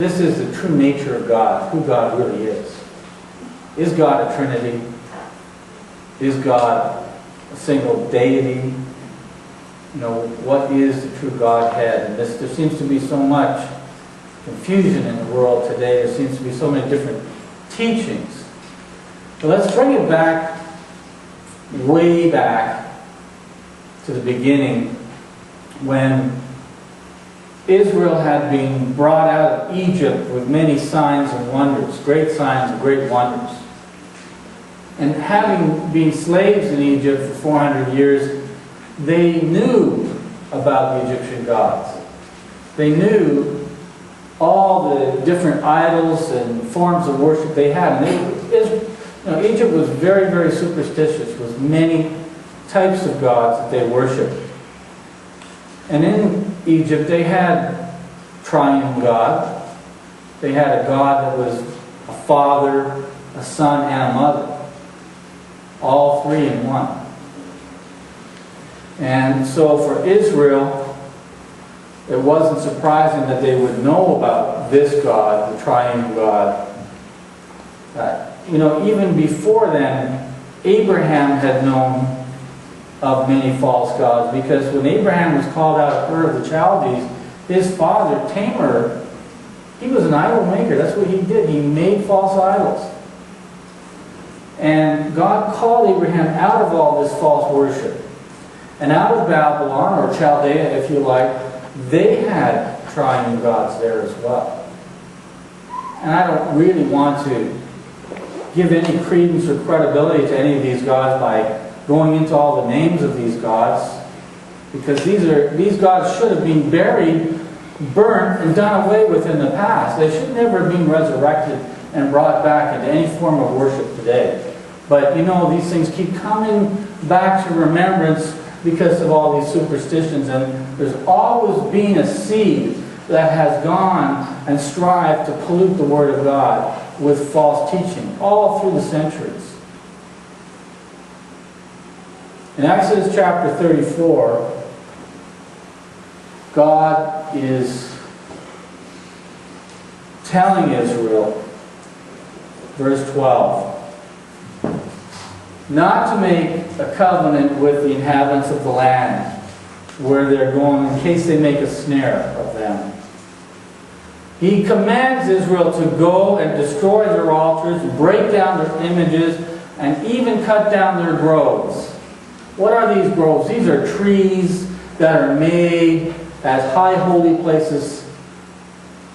This is the true nature of God, who God really is. Is God a Trinity? Is God a single deity? You know, what is the true Godhead? And there seems to be so much confusion in the world today. There seems to be so many different teachings. But let's bring it back, way back to the beginning, when Israel had been brought out of Egypt with many signs and wonders, great signs and great wonders. And having been slaves in Egypt for 400 years, they knew about the Egyptian gods. They knew all the different idols and forms of worship they had. And Egypt was very, very superstitious with many types of gods that they worshipped. And in Egypt, they had triune God. They had a God that was a father, a son, and a mother. All three in one. And so for Israel, it wasn't surprising that they would know about this God, the triune God. Even before then, Abraham had known of many false gods, because when Abraham was called out of Ur of the Chaldees, his father, Tamar, he was an idol maker. That's what he did. He made false idols. And God called Abraham out of all this false worship. And out of Babylon, or Chaldea if you like, they had triune gods there as well. And I don't really want to give any credence or credibility to any of these gods by going into all the names of these gods, because these gods should have been buried, burnt, and done away with in the past. They should never have been resurrected and brought back into any form of worship today. But these things keep coming back to remembrance because of all these superstitions, and there's always been a seed that has gone and strived to pollute the Word of God with false teaching all through the centuries. In Exodus chapter 34, God is telling Israel, verse 12, not to make a covenant with the inhabitants of the land where they're going in case they make a snare of them. He commands Israel to go and destroy their altars, break down their images, and even cut down their groves. What are these groves? These are trees that are made as high holy places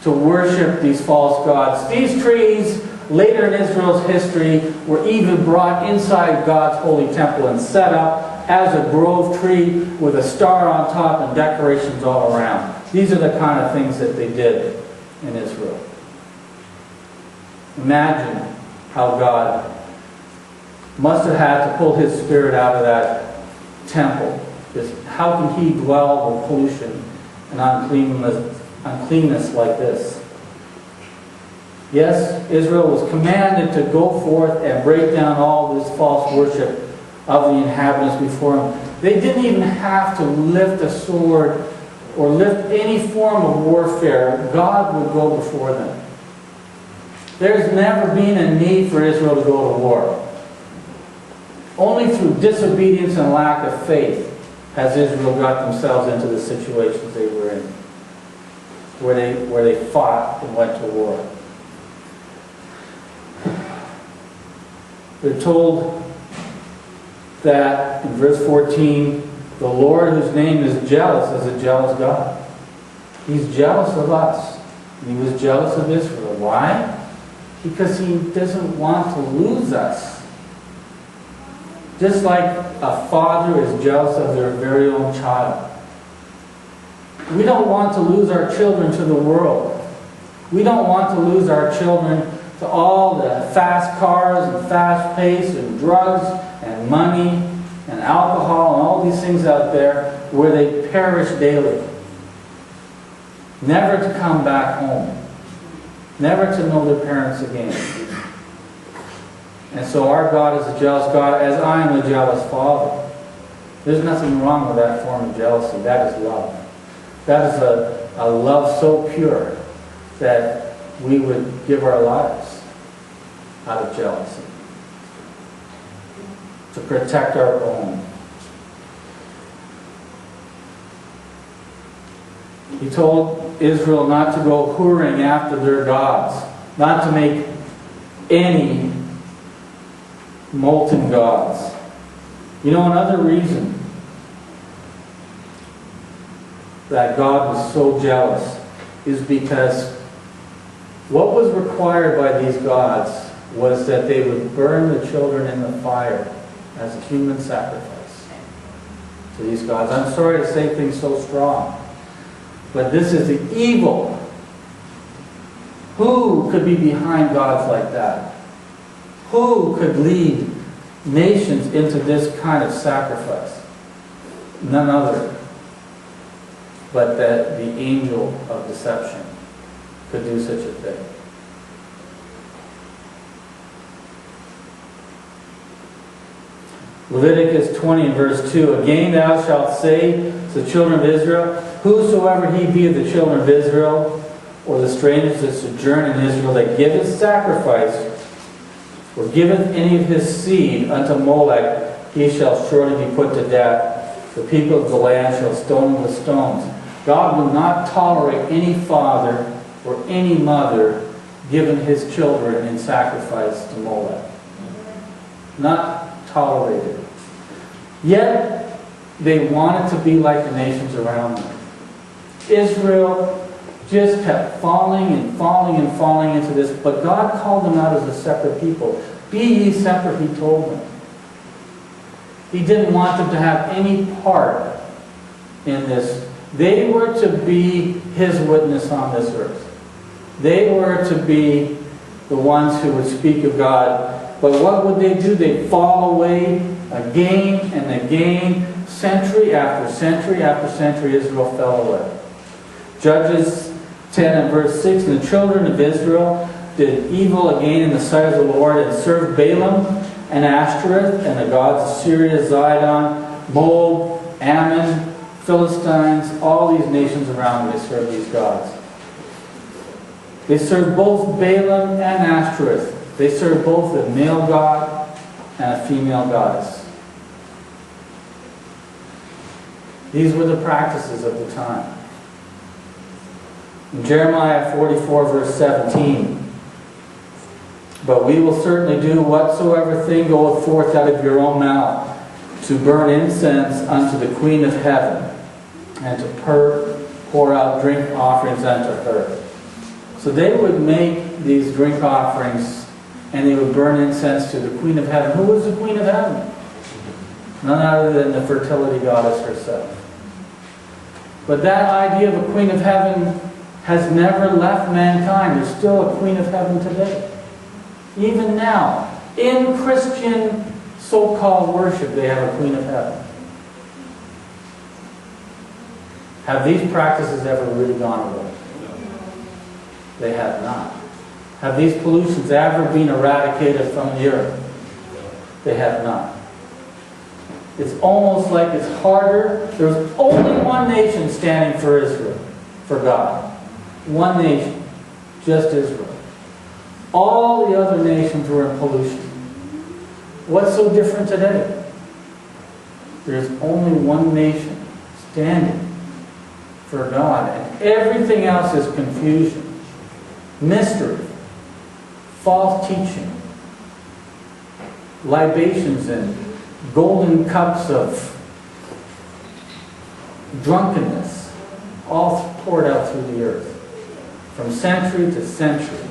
to worship these false gods. These trees, later in Israel's history, were even brought inside God's holy temple and set up as a grove tree with a star on top and decorations all around. These are the kind of things that they did in Israel. Imagine how God must have had to pull His Spirit out of that temple. How can He dwell with pollution and uncleanness like this? Yes, Israel was commanded to go forth and break down all this false worship of the inhabitants before Him. They didn't even have to lift a sword or lift any form of warfare. God would go before them. There's never been a need for Israel to go to war. Only through disobedience and lack of faith has Israel got themselves into the situations they were in, where they fought and went to war. They're told that in verse 14, the Lord, whose name is jealous, is a jealous God. He's jealous of us. And He was jealous of Israel. Why? Because He doesn't want to lose us. Just like a father is jealous of their very own child. We don't want to lose our children to the world. We don't want to lose our children to all the fast cars and fast pace and drugs and money and alcohol and all these things out there where they perish daily. Never to come back home. Never to know their parents again. And so our God is a jealous God, as I am a jealous Father. There's nothing wrong with that form of jealousy. That is love. That is a love so pure that we would give our lives out of jealousy, to protect our own. He told Israel not to go whoring after their gods, not to make any molten gods. You know, another reason that God was so jealous is because what was required by these gods was that they would burn the children in the fire as a human sacrifice to these gods. I'm sorry to say things so strong, but this is the evil. Who could be behind gods like that? Who could lead nations into this kind of sacrifice? None other but that the angel of deception could do such a thing. Leviticus 20 and verse 2, Again thou shalt say to the children of Israel, Whosoever he be of the children of Israel, or the strangers that sojourn in Israel, that giveth sacrifice, or giveth any of his seed unto Molech, he shall surely be put to death. The people of the land shall stone him with stones. God will not tolerate any father or any mother giving his children in sacrifice to Molech. Not tolerated. Yet, they wanted to be like the nations around them. Israel just kept falling and falling and falling into this, but God called them out as a separate people. Be ye separate, he told them. He didn't want them to have any part in this. They were to be his witness on this earth. They were to be the ones who would speak of God. But what would they do? They'd fall away again and again. Century after century after century, Israel fell away. Judges 10 and verse 6, And the children of Israel did evil again in the sight of the Lord, and served Balaam and Ashtoreth, and the gods of Syria, Zidon, Moab, Ammon, Philistines, all these nations around them, they served these gods. They served both Balaam and Ashtoreth. They served both a male god and a female goddess. These were the practices of the time. In Jeremiah 44 verse 17, But we will certainly do whatsoever thing goeth forth out of your own mouth, to burn incense unto the Queen of Heaven, and to pour out drink offerings unto her. So they would make these drink offerings, and they would burn incense to the Queen of Heaven. Who was the Queen of Heaven? None other than the fertility goddess herself. But that idea of a Queen of Heaven has never left mankind. There's still a Queen of Heaven today. Even now, in Christian so-called worship, they have a Queen of Heaven. Have these practices ever really gone away? They have not. Have these pollutions ever been eradicated from the earth? They have not. It's almost like it's harder. There's only one nation standing for Israel, for God. One nation, just Israel. All the other nations were in pollution. What's so different today? There's only one nation standing for God, and everything else is confusion, mystery, false teaching, libations and golden cups of drunkenness, all poured out through the earth from century to century.